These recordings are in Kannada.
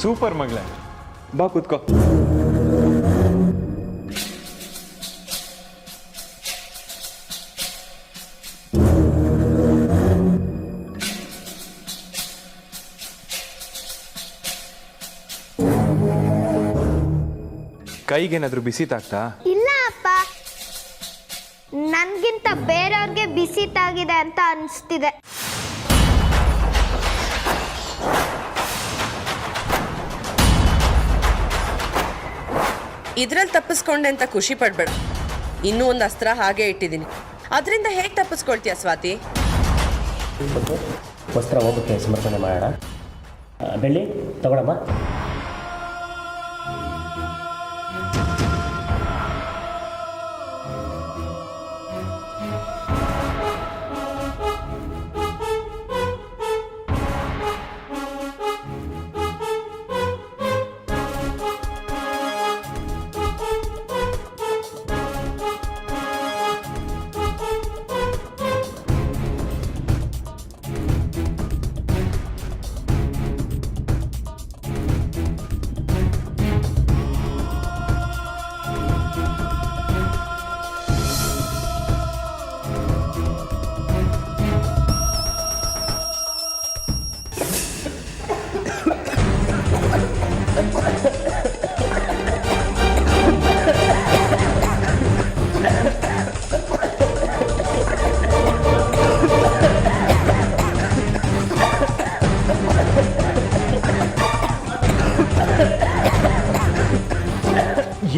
ಸೂಪರ್ ಮಗಳೇ, ಬಾ ಕೂತ್ಕೋ. ಕೈಗೇನಾದ್ರೂ ಬಿಸಿ ತಾಗ್ತಾ? ಇಲ್ಲ ಅಪ್ಪ, ನನ್ಗಿಂತ ಬೇರೆಯವ್ರಿಗೆ ಬಿಸಿ ತಾಗಿದೆ ಅಂತ ಅನಿಸ್ತಿದೆ. ಇದ್ರಲ್ಲಿ ತಪ್ಪಿಸ್ಕೊಂಡೆ ಅಂತ ಖುಷಿ ಪಡ್ಬೇಡ. ಇನ್ನೂ ಒಂದು ಅಸ್ತ್ರ ಹಾಗೆ ಇಟ್ಟಿದ್ದೀನಿ. ಅದರಿಂದ ಹೇಗೆ ತಪ್ಪಿಸ್ಕೊಳ್ತೀಯ ಸ್ವಾತಿ? ವಸ್ತ್ರ ಹೋಗುತ್ತೆ, ಸಮರ್ಪಣೆ ಮಾಡೋಣ. ಬೆಳ್ಳಿ ತಗೊಳಮ್ಮ.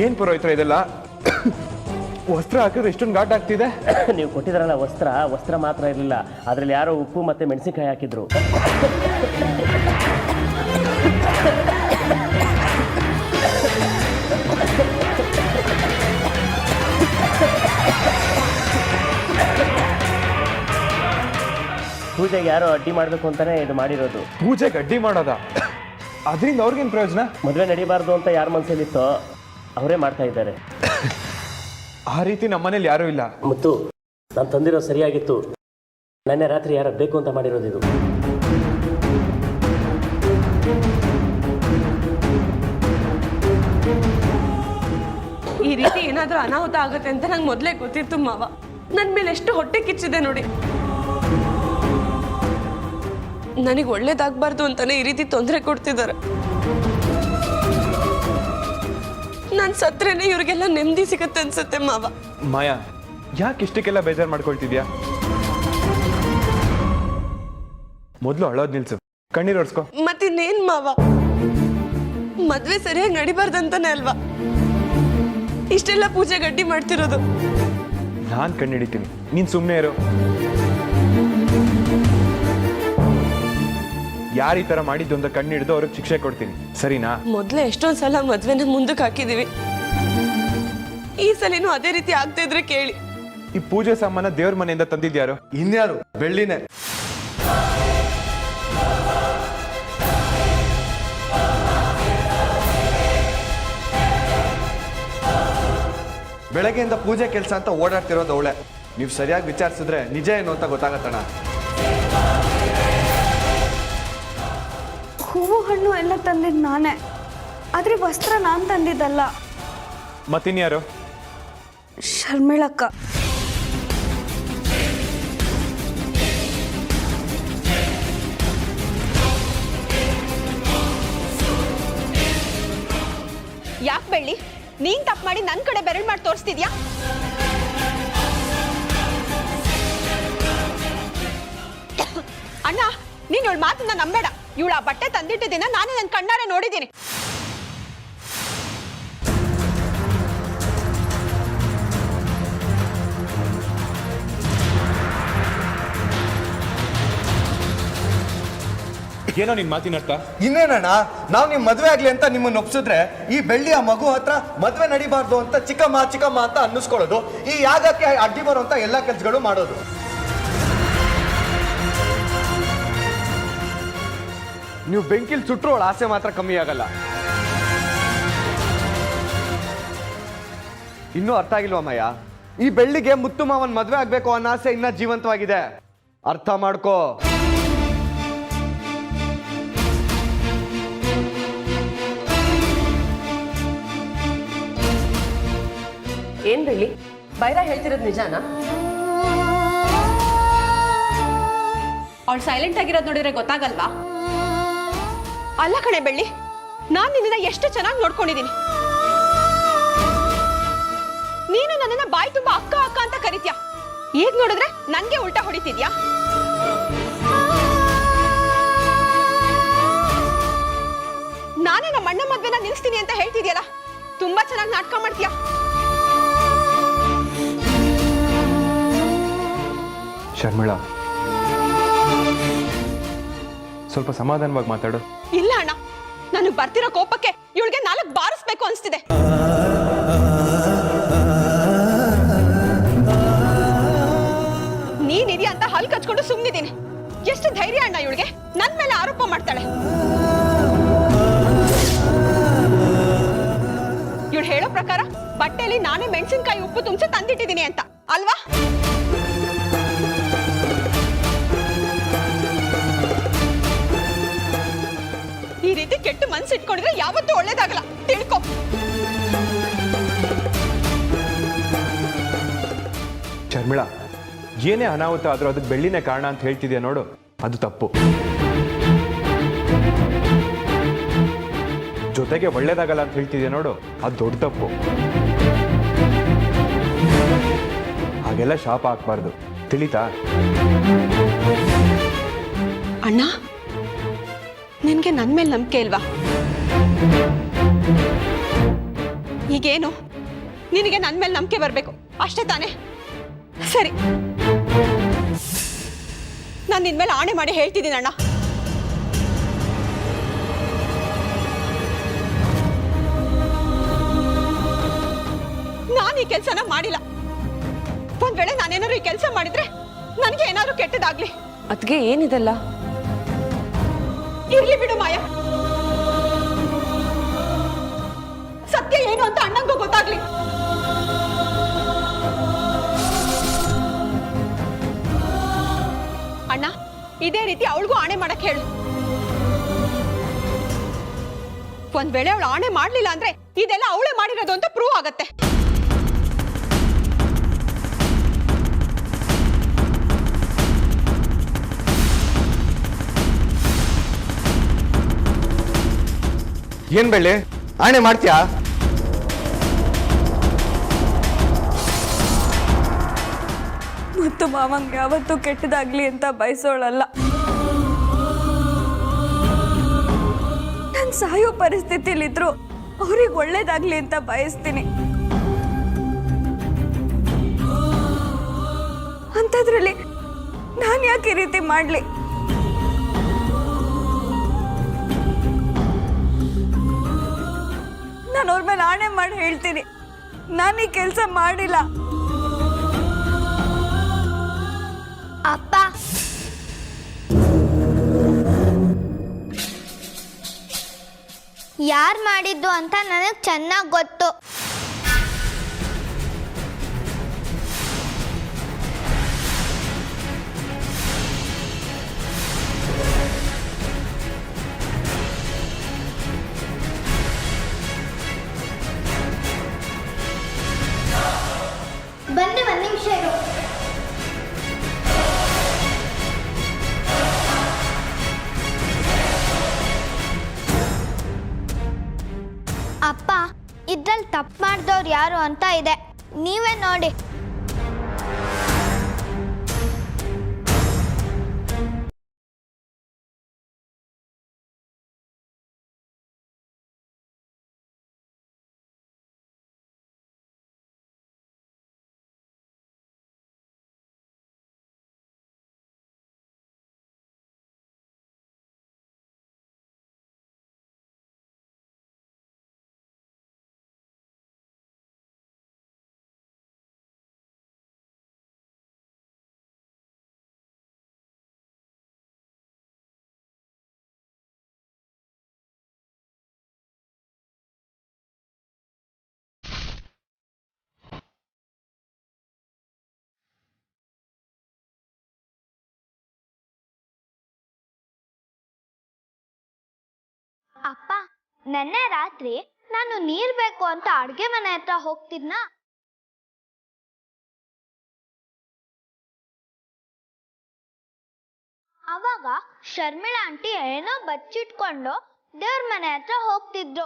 ಏನ್ ಪುರೋಹಿತ್ರ ಇದೆಲ್ಲ? ವಸ್ತ್ರ ಹಾಕಿದ್ರೆ ಎಷ್ಟೊಂದು ಘಾಟ್ ಆಗ್ತಿದೆ. ನೀವು ಕೊಟ್ಟಿದ್ರಲ್ಲ ವಸ್ತ್ರ ಮಾತ್ರ ಇರಲಿಲ್ಲ, ಅದರಲ್ಲಿ ಯಾರೋ ಉಪ್ಪು ಮತ್ತೆ ಮೆಣಸಿನಕಾಯಿ ಹಾಕಿದ್ರು. ಪೂಜೆಗೆ ಯಾರೋ ಅಡ್ಡಿ ಮಾಡಬೇಕು ಅಂತಾನೆ ಇದು ಮಾಡಿರೋದು. ಪೂಜೆಗೆ ಅಡ್ಡಿ ಮಾಡೋದ? ಅದರಿಂದ ಅವ್ರಿಗೇನು ಪ್ರಯೋಜನ? ಮದುವೆ ನಡಿಬಾರ್ದು ಅಂತ ಯಾರ ಮನಸ್ಸಲ್ಲಿತ್ತೋ ಅವರೇ ಮಾಡ್ತಾ ಇದ್ದಾರೆ. ಆ ರೀತಿ ನಮ್ಮನೇಲಿ ಯಾರೂ ಇಲ್ಲ. ಮುತ್ತು, ನಾನು ತಂದಿರೋ ಸರಿಯಾಗಿತ್ತು. ನೆನ್ನೆ ರಾತ್ರಿ ಯಾರೋ ಬೇಕು ಅಂತ ಮಾಡಿರೋದು ಇದು. ಈ ರೀತಿ ಏನಾದರೂ ಅನಾಹುತ ಆಗುತ್ತೆ ಅಂತ ನಂಗೆ ಮೊದಲೇ ಗೊತ್ತಿತ್ತು ಮಾವ. ನನ್ನ ಮೇಲೆ ಎಷ್ಟು ಹೊಟ್ಟೆ ಕಿಚ್ಚಿದೆ ನೋಡಿ. ನನಗೆ ಒಳ್ಳೇದಾಗಬಾರ್ದು ಅಂತಾನೆ ಈ ರೀತಿ ತೊಂದರೆ ಕೊಡ್ತಿದ್ದಾರೆ. ನಾನು ಸತ್ರೇನೆ ಇವ್ರಿಗೆಲ್ಲ ನೆಮ್ಮದಿ ಸಿಗತ್ತೆ ಅನ್ಸುತ್ತೆ ಮಾವ. ಮಾಯಾ, ಯಾಕೆ ಇಷ್ಟಕ್ಕೆಲ್ಲ ಬೇಜಾರು ಮಾಡ್ಕೊಳ್ತಿದ್ಯಾ? ಮೊದಲು ಅಳೋದ್ ನಿಲ್ಸು, ಕಣ್ಣೀರ್ ಒರ್ಸ್ಕೊ. ಮತ್ತಿನ್ನೇನ್ ಮಾವ, ಮದ್ವೆ ಸರಿಯಾಗಿ ನಡಿಬಾರ್ದಂತಾನೆ ಅಲ್ವಾ ಇಷ್ಟೆಲ್ಲ ಪೂಜೆ ಗಡ್ಡಿ ಮಾಡ್ತಿರೋದು? ನಾನ್ ಕಣ್ಣಿಡಿತೀನಿ, ನೀನ್ ಸುಮ್ಮನೆ ಇರು. ಯಾರು ಈ ತರ ಮಾಡಿದ್ದು ಅಂತ ಕಣ್ಣಿಡಿದು ಅವ್ರಿಗೆ ಶಿಕ್ಷೆ ಕೊಡ್ತೀನಿ, ಸರಿನಾ? ಮೊದ್ಲೇ ಎಷ್ಟೊಂದ್ ಸಲ ಮದ್ವೆನ ಮುಂದಕ್ಕೆ ಹಾಕಿದೀವಿ. ಈ ಸಲಿನೂ ಅದೇ ರೀತಿ ಆಗ್ತಾ ಇದ್ರೆ ಕೇಳಿ. ಈ ಪೂಜೆ ಸಾಮಾನ ದೇವ್ರ ಮನೆಯಿಂದ ತಂದಿದ್ಯಾರು? ಇನ್ಯಾರು? ಬೆಳ್ಳಿನೇ. ಬೆಳಗ್ಗೆಯಿಂದ ಪೂಜೆ ಕೆಲಸ ಅಂತ ಓಡಾಡ್ತಿರೋದು ಅವಳೆ. ನೀವು ಸರಿಯಾಗಿ ವಿಚಾರಿಸಿದ್ರೆ ನಿಜ ಏನು ಅಂತ ಗೊತ್ತಾಗತ್ತಣ್ಣ. ಹೂವು ಹಣ್ಣು ಎಲ್ಲ ತಂದಿದ್ದು ನಾನೇ, ಆದ್ರೆ ವಸ್ತ್ರ ನಾನು ತಂದಿದ್ದಲ್ಲ. ಮತ್ತಿನ್ಯಾರು? ಶರ್ಮಿಳಕ್ಕ. ಯಾಕೆ ಬೆಳ್ಳಿ, ನೀನ್ ತಪ್ಪು ಮಾಡಿ ನನ್ನ ಕಡೆ ಬೆರಳು ಮಾಡಿ ತೋರಿಸ್ತಿದ್ಯಾ? ಅಣ್ಣ, ನೀನ್ ಇವಳ ಮಾತನ್ನ ನಂಬೇಡ. ಇವಳ ಬಟ್ಟೆ ತಂದಿಟ್ಟಿದ್ದೀನ ನಾನು ನನ್ನ ಕಣ್ಣಾರೆ ನೋಡಿದ್ದೀನಿ. ಏನೋ ನಿನ್ ಮಾತಿನ ಅರ್ಥ? ಇನ್ನೇನಣ್ಣ, ನಾವು ನಿಮ್ ಮದ್ವೆ ಆಗ್ಲಿ ಅಂತ ನಿಮ್ಮನ್ನ ಒಪ್ಸಿದ್ರೆ ಈ ಬೆಳ್ಳಿ ಆ ಮಗು ಹತ್ರ ಮದ್ವೆ ನಡಿಬಾರ್ದು ಅಂತ ಚಿಕ್ಕಮ್ಮ ಅಂತ ಅನ್ನಿಸ್ಕೊಳ್ಳೋದು, ಈ ಯಾಗಕ್ಕೆ ಅಡ್ಡಿ ಬರುವಂತ ಎಲ್ಲಾ ಕೆಲ್ಸಗಳು ಮಾಡೋದು. ನೀವು ಬೆಂಕಿಲ್ ಸುಟ್ರು ಅವಳ ಆಸೆ ಮಾತ್ರ ಕಮ್ಮಿ ಆಗಲ್ಲ. ಇನ್ನೂ ಅರ್ಥ ಆಗಿಲ್ವಮ್ಮಯ್ಯ? ಈ ಬೆಳ್ಳಿಗೆ ಮುತ್ತು ಮಾವನ್ ಮದ್ವೆ ಆಗ್ಬೇಕು ಅನ್ನೋ ಆಸೆ ಇನ್ನ ಜೀವಂತವಾಗಿದೆ. ಅರ್ಥ ಮಾಡ್ಕೋ. ಏನ್ ಬೆಳ್ಳಿ ಬೈರ ಹೇಳ್ತಿರೋದು ನಿಜಾನಾ? ಅವಳು ಸೈಲೆಂಟ್ ಆಗಿರೋದು ನೋಡಿದ್ರೆ ಗೊತ್ತಾಗಲ್ವಾ? ಅಲ್ಲ ಕಣೆ ಬೆಳ್ಳಿ, ನಾನ್ ನಿನ್ನ ಎಷ್ಟು ಚೆನ್ನಾಗಿ ನೋಡ್ಕೊಂಡಿದ್ದೀನಿ. ನೀನು ನನ್ನನ್ನ ಬಾಯಿ ತುಂಬಾ ಅಕ್ಕ ಅಕ್ಕ ಅಂತ ಕರಿತ್ಯಾ, ಈಗ ನೋಡಿದ್ರೆ ನನ್ಗೆ ಉಲ್ಟಾ ಹೊಡಿತಿದ್ಯಾ? ನಾನೇ ನಮ್ಮ ಅಣ್ಣ ಮದ್ವೆನ ನಿಲ್ಸ್ತೀನಿ ಅಂತ ಹೇಳ್ತಿದ್ಯಲ್ಲ, ತುಂಬಾ ಚೆನ್ನಾಗಿ ನಾಟಕ ಮಾಡ್ತೀಯಾ. ಶರ್ಮಿಳಾ, ಸ್ವಲ್ಪ ಸಮಾಧಾನವಾಗಿ ಮಾತಾಡು. ಇಲ್ಲ ಅಣ್ಣ, ನನಗೆ ಬರ್ತಿರೋ ಕೋಪಕ್ಕೆ ಇವಳಿಗೆ 4 ಬಾರಿಸ್ಬೇಕು ಅನ್ಸ್ತಿದೆ. ನೀನಿದೆಯಾ ಅಂತ ಹಲ್ ಕಚ್ಕೊಂಡು ಸುಮ್ಮನಿದ್ದೀನಿ. ಎಷ್ಟು ಧೈರ್ಯ ಅಣ್ಣ ಇವಳಿಗೆ ನನ್ ಮೇಲೆ ಆರೋಪ ಮಾಡ್ತಾಳೆ. ಇವಳು ಹೇಳೋ ಪ್ರಕಾರ ಬಟ್ಟೆಯಲ್ಲಿ ನಾನೇ ಮೆಣಸಿನಕಾಯಿ ಉಪ್ಪು ತುಂಬಿಸಿ ತಂದಿಟ್ಟಿದ್ದೀನಿ ಅಂತ ಅಲ್ವಾ? ಈ ರೀತಿ ಕೆಟ್ಟ ಮನ್ಸು ಇಟ್ಕೊಂಡಿದ್ರೆ ಯಾವತ್ತೂ ಒಳ್ಳೇದಾಗಲ್ಲ, ತಿಳ್ಕೊ. ಶರ್ಮಿಳಾ, ಏನೇ ಅನಾಹುತ ಆದ್ರೂ ಅದಕ್ಕೆ ಬೆಳ್ಳಿನೇ ಕಾರಣ ಅಂತ ಹೇಳ್ತಿದ್ಯಾ ನೋಡು, ಅದು ತಪ್ಪು. ಜೊತೆಗೆ ಒಳ್ಳೇದಾಗಲ್ಲ ಅಂತ ಹೇಳ್ತಿದ್ಯಾ ನೋಡು, ಅದು ದೊಡ್ಡ ತಪ್ಪು. ಹಾಗೆಲ್ಲ ಶಾಪ ಹಾಕ್ಬಾರ್ದು, ತಿಳಿತಾ? ಅಣ್ಣ, ನಿನ್ಗೆ ನನ್ ಮೇಲೆ ನಂಬಿಕೆ ಇಲ್ವಾ? ಈಗೇನು ನಿನಗೆ ನನ್ ಮೇಲೆ ನಂಬಿಕೆ ಬರ್ಬೇಕು ಅಷ್ಟೇ ತಾನೇ? ಸರಿ, ನಾನು ನಿನ್ ಮೇಲೆ ಆಣೆ ಮಾಡಿ ಹೇಳ್ತಿದ್ದೀನಿ ಅಣ್ಣ, ನಾನು ಈ ಕೆಲಸನ ಮಾಡಿಲ್ಲ. ಒಂದ್ ವೇಳೆ ನಾನೇನಾದ್ರು ಈ ಕೆಲಸ ಮಾಡಿದ್ರೆ ನನಗೆ ಏನಾದ್ರು ಕೆಟ್ಟದಾಗ್ಲಿ. ಅದ್ಗೆ ಏನಿದೆಲ್ಲ? ಇರ್ಲಿ ಬಿಡು ಮಾಯಾ, ಸತ್ಯ ಏನು ಅಂತ ಅಣ್ಣಂಗೂ ಗೊತ್ತಾಗ್ಲಿ. ಅಣ್ಣ, ಇದೇ ರೀತಿ ಅವಳಿಗೂ ಆಣೆ ಮಾಡಕ್ ಹೇಳು. ಒಂದ್ ವೇಳೆ ಅವಳು ಆಣೆ ಮಾಡ್ಲಿಲ್ಲ ಅಂದ್ರೆ ಇದೆಲ್ಲ ಅವಳೇ ಮಾಡಿರೋದು ಅಂತ ಪ್ರೂವ್ ಆಗತ್ತೆ. ಏನ್ ಬೆಳ್ಳಿ, ಆಣೆ ಮಾಡ್ತೀಯಾ? ಮತ್ತು ಮಾವಂಗೆ ಯಾವತ್ತೂ ಕೆಟ್ಟದಾಗ್ಲಿ ಅಂತ ಬಯಸೋಳಲ್ಲ. ನಾನು ಸಾಯೋ ಪರಿಸ್ಥಿತಿಲಿದ್ರು ಅವ್ರಿಗೆ ಒಳ್ಳೇದಾಗ್ಲಿ ಅಂತ ಬಯಸ್ತೀನಿ. ಅಂಥದ್ರಲ್ಲಿ ನಾನು ಯಾಕೆ ಈ ರೀತಿ ಮಾಡ್ಲಿ? ನಾನು ಅವ್ರ ಮೇಲೆ ಆಣೆ ಮಾಡಿ ಹೇಳ್ತೀನಿ, ನಾನು ಈ ಕೆಲಸ ಮಾಡಿಲ್ಲ. ಅಪ್ಪ, ಯಾರು ಮಾಡಿದ್ದು ಅಂತ ನನಗೆ ಚೆನ್ನಾಗಿ ಗೊತ್ತು. ಬನ್ನಿ, ಒಂದು ನಿಮಿಷ ಇರು. ಅಪ್ಪ, ಇದ್ರಲ್ಲಿ ತಪ್ಪು ಮಾಡಿದವ್ರು ಯಾರು ಅಂತ ಇದೆ, ನೀವೇ ನೋಡಿ. ಅಪ್ಪ, ನೆನ್ನೆ ರಾತ್ರಿ ನಾನು ನೀರು ಬೇಕು ಅಂತ ಅಡುಗೆ ಮನೆ ಹತ್ರ ಹೋಗ್ತಿದ್ನಾ, ಅವಾಗ ಶರ್ಮಿಳಾ ಆಂಟಿ ಏನೋ ಬಚ್ಚಿಟ್ಕೊಂಡು ದೇವ್ರ ಮನೆ ಹತ್ರ ಹೋಗ್ತಿದ್ರು.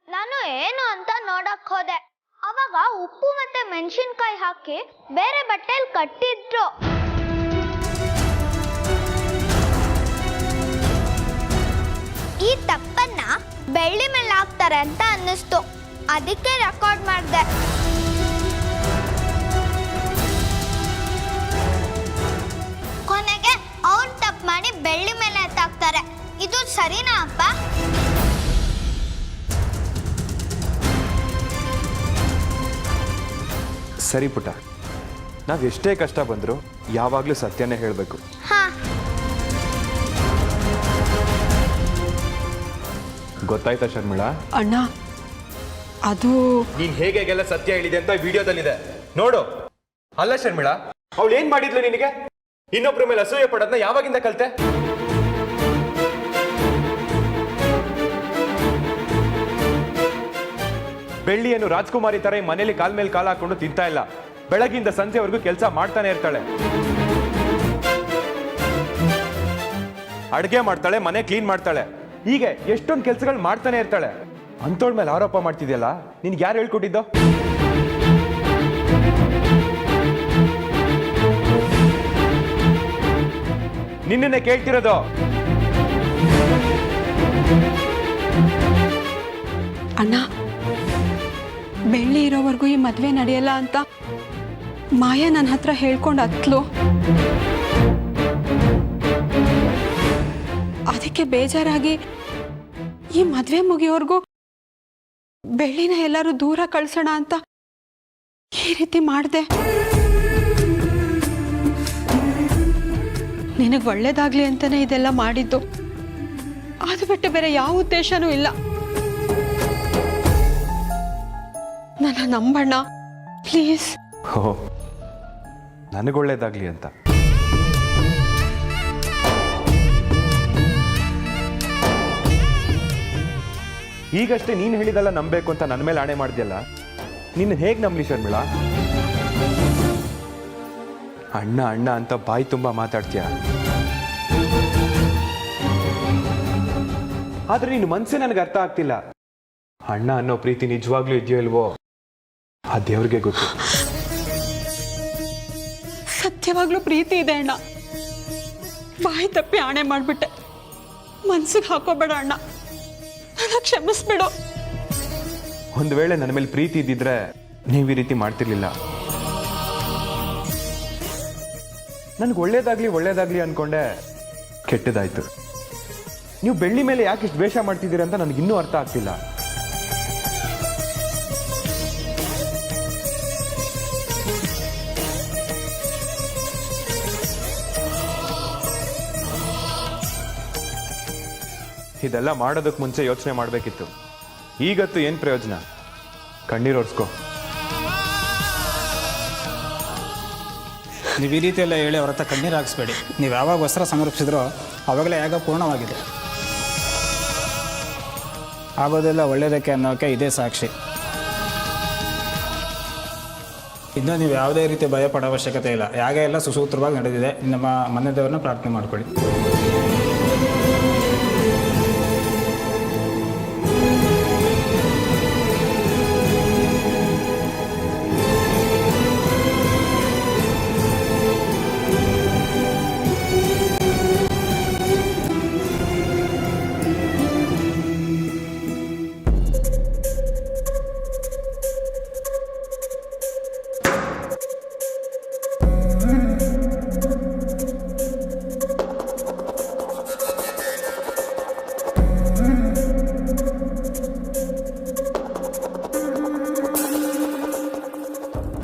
ನಾನು ಏನು ಅಂತ ನೋಡಕ್ ಹೋದೆ. ಅವಾಗ ಉಪ್ಪು ಮತ್ತೆ ಮೆಣಸಿನ್ಕಾಯಿ ಹಾಕಿ ಬೇರೆ ಬಟ್ಟೆಲ್ ಕಟ್ಟಿದ್ರು. ಈ ತಪ್ಪನ್ನ ಬೆಳ್ಳಿ ಮೇಲೆ ಹಾಕ್ತಾರೆ ಅಂತ ಅನ್ನಿಸ್ತು. ಅದಕ್ಕೆ ರೆಕಾರ್ಡ್ ಮಾಡಿದೆ. ಕೊನೆಗೆ ಅವ್ನ್ ತಪ್ಪು ಮಾಡಿ ಬೆಳ್ಳಿ ಮೇಲೆ ಎತ್ತಾಕ್ತಾರೆ. ಇದು ಸರಿನಾ ಅಪ್ಪ? ಸರಿ ಪುಟ್ಟ, ನಾವ್ ಎಷ್ಟೇ ಕಷ್ಟ ಬಂದ್ರು ಯಾವಾಗ್ಲೂ ಸತ್ಯನೇ ಹೇಳ್ಬೇಕು. ಹಾ, ಗೊತ್ತಾಯ್ತಾ ಶರ್ಮಿಳಾ? ಅಣ್ಣ ಅದು ನೀನ್ ಹೇಗೆಲ್ಲ ಸತ್ಯ ಹೇಳಿದೆ ಅಂತ ವಿಡಿಯೋದಲ್ಲಿದೆ ನೋಡು. ಅಲ್ಲ ಶರ್ಮಿಳಾ, ಅವಳು ಏನ್ ಮಾಡಿದ್ಲು ನಿನಗೆ? ಇನ್ನೊಬ್ರ ಮೇಲೆ ಅಸೂಯೆ ಪಡೋದನ್ನ ಯಾವಾಗಿಂದ ಕಲ್ತೆ? ಬೆಳ್ಳಿಯನ್ನು ರಾಜ್ಕುಮಾರಿ ತರ ಈ ಮನೇಲಿ ಕಾಲ್ ಮೇಲೆ ಕಾಲ್ ಹಾಕೊಂಡು ತಿಂತಾ ಇಲ್ಲ. ಬೆಳಗಿಂದ ಸಂಜೆವರೆಗೂ ಕೆಲಸ ಮಾಡ್ತಾನೆ ಇರ್ತಾಳೆ. ಅಡ್ಗೆ ಮಾಡ್ತಾಳೆ, ಮನೆ ಕ್ಲೀನ್ ಮಾಡ್ತಾಳೆ, ಹೀಗೆ ಎಷ್ಟೊಂದು ಕೆಲಸಗಳು ಮಾಡ್ತಾನೆ ಇರ್ತಾಳೆ. ಅಂತೋಳ್ ಮೇಲೆ ಆರೋಪ ಮಾಡ್ತಿದ್ಯಲ್ಲ, ನಿನ್ಗೆ ಯಾರು ಹೇಳ್ಕೊಟ್ಟಿದ್ದೋ? ನಿನ್ನೆ ಕೇಳ್ತಿರೋದು. ಅಣ್ಣ, ಬೆಳ್ಳಿ ಇರೋವರೆಗೂ ಈ ಮದುವೆ ನಡೆಯಲ್ಲ ಅಂತ ಮಾಯಾ ನನ್ನ ಹತ್ರ ಹೇಳ್ಕೊಂಡು ಹತ್ಲು. ಅದಕ್ಕೆ ಬೇಜಾರಾಗಿ ಈ ಮದುವೆ ಮುಗಿಯೋವರೆಗೂ ಬೆಳ್ಳಿನ ಎಲ್ಲರೂ ದೂರ ಕಳ್ಸೋಣ ಅಂತ ಈ ರೀತಿ ಮಾಡಿದೆ. ನಿನಗೆ ಒಳ್ಳೇದಾಗ್ಲಿ ಅಂತಾನೆ ಇದೆಲ್ಲ ಮಾಡಿದ್ದು. ಅದು ಬಿಟ್ಟು ಬೇರೆ ಯಾವ ಉದ್ದೇಶನೂ ಇಲ್ಲ. ನನ್ನ ನಂಬಣ್ಣ, ಪ್ಲೀಸ್. ಹೋ, ನನಗೊಳ್ಳೇದಾಗ್ಲಿ ಅಂತ. ಈಗಷ್ಟೇ ನೀನು ಹೇಳಿದಲ್ಲ ನಂಬೇಕು ಅಂತ ನನ್ನ ಮೇಲೆ ಆಣೆ ಮಾಡ್ದೆಯಲ್ಲ, ನಿನ್ನ ಹೇಗೆ ನಂಬಲಿ ಶರ್ಮಿಳಾ? ಅಣ್ಣ ಅಣ್ಣ ಅಂತ ಬಾಯಿ ತುಂಬ ಮಾತಾಡ್ತೀಯ, ಆದ್ರೆ ನಿನ್ನ ಮನಸ್ಸೇ ನನಗೆ ಅರ್ಥ ಆಗ್ತಿಲ್ಲ. ಅಣ್ಣ ಅನ್ನೋ ಪ್ರೀತಿ ನಿಜವಾಗ್ಲೂ ಇದೆಯೋ ಇಲ್ವೋ ಆ ದೇವ್ರಿಗೆ ಗೊತ್ತು. ಸತ್ಯವಾಗ್ಲೂ ಪ್ರೀತಿ ಇದೆ ಅಣ್ಣ. ಬಾಯಿ ತಪ್ಪಿ ಆಣೆ ಮಾಡ್ಬಿಟ್ಟೆ. ಮನ್ಸಿಗೆ ಹಾಕೋಬೇಡ ಅಣ್ಣ, ನನ್ನ ಕ್ಷಮಿಸ್ಬಿಡು. ಒಂದು ವೇಳೆ ನನ್ನ ಮೇಲೆ ಪ್ರೀತಿ ಇದ್ದಿದ್ರೆ ನೀವು ಈ ರೀತಿ ಮಾಡ್ತಿರ್ಲಿಲ್ಲ. ನನ್ಗೆ ಒಳ್ಳೇದಾಗ್ಲಿ ಅನ್ಕೊಂಡೆ, ಕೆಟ್ಟದಾಯ್ತು. ನೀವು ಬೆಳ್ಳಿ ಮೇಲೆ ಯಾಕೆ ಇಷ್ಟು ದ್ವೇಷ ಮಾಡ್ತಿದ್ದೀರ ಅಂತ ನನಗಿನ್ನೂ ಅರ್ಥ ಆಗ್ತಿಲ್ಲ. ಇದೆಲ್ಲ ಮಾಡೋದಕ್ಕೆ ಮುಂಚೆ ಯೋಚನೆ ಮಾಡಬೇಕಿತ್ತು. ಈಗತ್ತು ಏನು ಪ್ರಯೋಜನ? ಕಣ್ಣೀರು ಒರೆಸ್ಕೋ. ನೀವು ಈ ರೀತಿ ಎಲ್ಲ ಹೇಳಿ ಅವ್ರ ಹತ್ರ ಕಣ್ಣೀರು ಹಾಕಿಸ್ಬೇಡಿ. ನೀವು ಯಾವಾಗ ವಸ್ತ್ರ ಸಮರ್ಪಿಸಿದ್ರೋ ಆವಾಗಲೇ ಯಾಗ ಪೂರ್ಣವಾಗಿದೆ. ಆಗೋದೆಲ್ಲ ಒಳ್ಳೆಯದಕ್ಕೆ ಅನ್ನೋಕ್ಕೆ ಇದೇ ಸಾಕ್ಷಿ. ಇನ್ನು ನೀವು ಯಾವುದೇ ರೀತಿ ಭಯ ಪಡೋ ಅವಶ್ಯಕತೆ ಇಲ್ಲ. ಯಾಗ ಎಲ್ಲ ಸುಸೂತ್ರವಾಗಿ ನಡೆದಿದೆ. ನಮ್ಮ ಮನೆ ದೇವರನ್ನ ಪ್ರಾರ್ಥನೆ ಮಾಡ್ಕೊಳ್ಳಿ.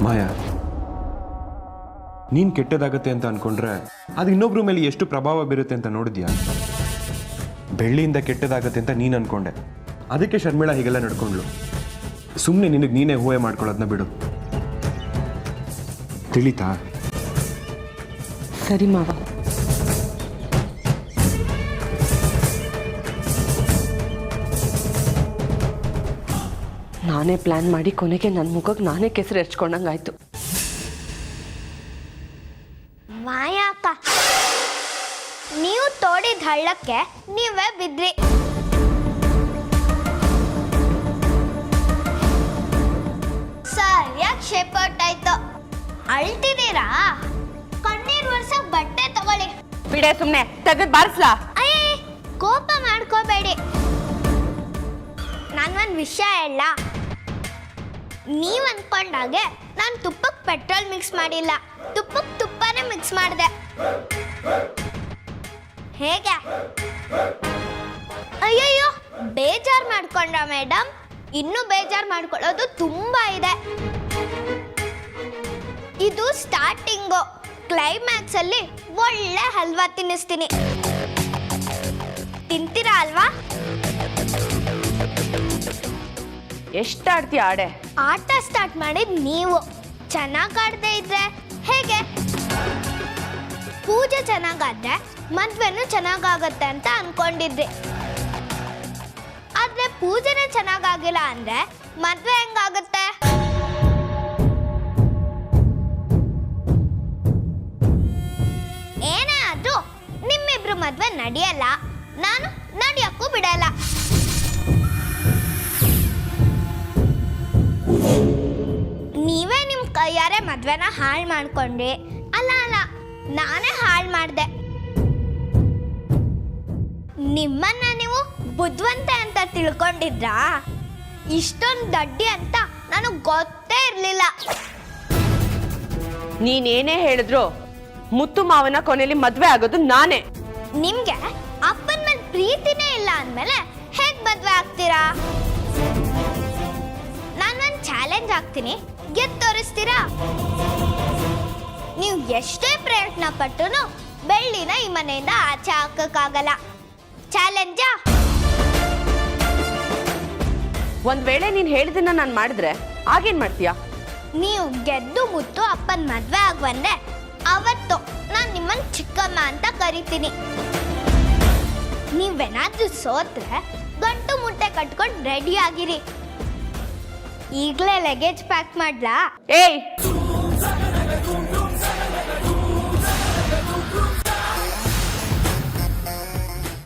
ಮಾಯಾ, ನೀನ್ ಕೆಟ್ಟದಾಗತ್ತೆ ಅಂತ ಅನ್ಕೊಂಡ್ರೆ ಅದು ಇನ್ನೊಬ್ರ ಮೇಲೆ ಎಷ್ಟು ಪ್ರಭಾವ ಬೀರುತ್ತೆ ಅಂತ ನೋಡಿದ್ಯಾ? ಬೆಳ್ಳಿಯಿಂದ ಕೆಟ್ಟದಾಗತ್ತೆ ಅಂತ ನೀನು ಅನ್ಕೊಂಡೆ, ಅದಕ್ಕೆ ಶರ್ಮಿಳಾ ಹೀಗೆಲ್ಲ ನಡ್ಕೊಂಡ್ಲು. ಸುಮ್ಮನೆ ನಿನಗೆ ನೀನೇ ಊಹೆ ಮಾಡ್ಕೊಳ್ಳೋದನ್ನ ಬಿಡು. ತಿಳಿತಾ? ಸರಿ ಮಾವ. ನಾನೇ ಪ್ಲಾನ್ ಮಾಡಿ ಕೊನೆಗೆ ನನ್ನ ಮುಖಕ್ಕೆ ನಾನೇ ಕೆಸರು ಎರ್ಚ್ಕೊಂಡಂಗಾಯ್ತು. ಮಾಯಾಕ, ನೀವು ತೋಡಿದ ಹಳ್ಳಕ್ಕೆ ನೀವೇ ಬಿದ್ರಿ. ಸರಿಯಾಗಿ ಶೇಪ್ ಔಟ್ ಆಯ್ತು. ಅಳ್ತಿದ್ದೀರಾ? ಕಣ್ಣೀರ್ ವರ್ಷ ಬಟ್ಟೆ ತಗೊಳ್ಳಿ. ಬಿಡೆ ಸುಮ್ನೆ, ತೆಗೆದ್ ಬಾರಿಸ್ಲಾ? ಅಯ್ಯ, ಕೋಪ ಮಾಡ್ಕೋಬೇಡಿ. ನಾನೊಂದು ವಿಷಯ ಹೇಳ. ನೀವ್ ಅನ್ಕೊಂಡಾಗೆ ನಾನು ತುಪ್ಪಕ್ಕೆ ಪೆಟ್ರೋಲ್ ಮಿಕ್ಸ್ ಮಾಡಿಲ್ಲ, ತುಪ್ಪಕ್ಕೆ ತುಪ್ಪನೇ ಮಿಕ್ಸ್ ಮಾಡಿದೆ. ಹೇಗೆ? ಅಯ್ಯಯ್ಯೋ, ಬೇಜಾರು ಮಾಡ್ಕೊಂಡ್ರ ಮೇಡಮ್? ಇನ್ನೂ ಬೇಜಾರು ಮಾಡ್ಕೊಳ್ಳೋದು ತುಂಬಾ ಇದೆ. ಇದು ಸ್ಟಾರ್ಟಿಂಗು. ಕ್ಲೈಮ್ಯಾಕ್ಸ್ ಅಲ್ಲಿ ಒಳ್ಳೆ ಹಲ್ವಾ ತಿನ್ನಿಸ್ತೀನಿ. ತಿಂತೀರಾ ಅಲ್ವಾ? ಎಷ್ಟಾಡ್ತೀಯ ಆಡೆ? ಆಟ ಸ್ಟಾರ್ಟ್ ಮಾಡಿದ್ ನೀವು. ಚೆನ್ನಾಗಿ ಆಡದೆ ಇದ್ರೆ ಹೇಗೆ? ಪೂಜೆ ಚೆನ್ನಾಗಾದ್ರೆ ಮದ್ವೆನೂ ಚೆನ್ನಾಗಾಗತ್ತೆ ಅಂತ ಅನ್ಕೊಂಡಿದ್ರಿ. ಆದ್ರೆ ಪೂಜೆನೇ ಚೆನ್ನಾಗಾಗಿಲ್ಲ ಅಂದ್ರೆ ಮದ್ವೆ ಹೆಂಗಾಗತ್ತೆ? ಏನೇ ಆದ್ರೂ ನಿಮ್ಮಿಬ್ರು ಮದ್ವೆ ನಡೆಯಲ್ಲ, ನಾನು ನಡೆಯಕ್ಕೂ ಬಿಡಲ್ಲ. ನೀವೇ ನಿಮ್ಮ ಕೈಯಾರೆ ಮದ್ವೆನ ಹಾಳು ಮಾಡ್ಕೊಂಡ್ರಿ. ಅಲ್ಲ, ನಾನೇ ಹಾಳು ಮಾಡಿದೆ. ನಿಮ್ಮನ್ನ ನೀವು ಬುದ್ಧಿವಂತೆ ಅಂತ ತಿಳ್ಕೊಂಡಿದ್ರಾ? ಇಷ್ಟೊಂದು ದಡ್ಡಿ ಅಂತ ನನಗೆ ಗೊತ್ತೇ ಇರಲಿಲ್ಲ. ನೀನೇನೇ ಹೇಳಿದ್ರು ಮುತ್ತು ಮಾವನ ಕೊನೆಯಲ್ಲಿ ಮದ್ವೆ ಆಗೋದು ನಾನೇ. ನಿಮ್ಗೆ ಅಪ್ಪನ ಮೇಲೆ ಪ್ರೀತಿನೇ ಇಲ್ಲ ಅಂದಮೇಲೆ ಹೇಗೆ ಮದ್ವೆ ಆಗ್ತೀರಾ? ನಾನೊಂದು ಚಾಲೆಂಜ್ ಆಗ್ತೀನಿ, ಗೆದ್ದು ತೋರಿಸ್ತೀರಾ? ನೀವು ಎಷ್ಟೇ ಪ್ರಯತ್ನ ಪಟ್ಟರು ಬೆಳ್ಳಿನ ಈ ಮನೆಯಿಂದ ಆಚೆ ಹಾಕಕ್ಕಾಗಲ್ಲ. ಚಾಲೆಂಜಾ? ಒಂದ್ ವೇಳೆ ನೀನ್ ಹೇಳಿದನ್ನ ನಾನು ಮಾಡಿದ್ರೆ ಆಗೇನ್ ಮಾಡ್ತೀಯಾ? ನೀವು ಗೆದ್ದು ಮುತ್ತು ಅಪ್ಪನ ಮದ್ವೆ ಆಗುವಂದ್ರೆ ಅವತ್ತು ನಾನು ನಿಮ್ಮನ್ನ ಚಿಕ್ಕಮ್ಮ ಅಂತ ಕರಿತೀನಿ. ನೀವೇನಾದ್ರೂ ಸೋತ್ರೆ ಗಂಟು ಮುಟ್ಟೆ ಕಟ್ಕೊಂಡು ರೆಡಿ ಆಗಿರಿ. ಈಗಲೇ ಲಗೇಜ್ ಪ್ಯಾಕ್ ಮಾಡ್ಲಾ? ಏಯ್,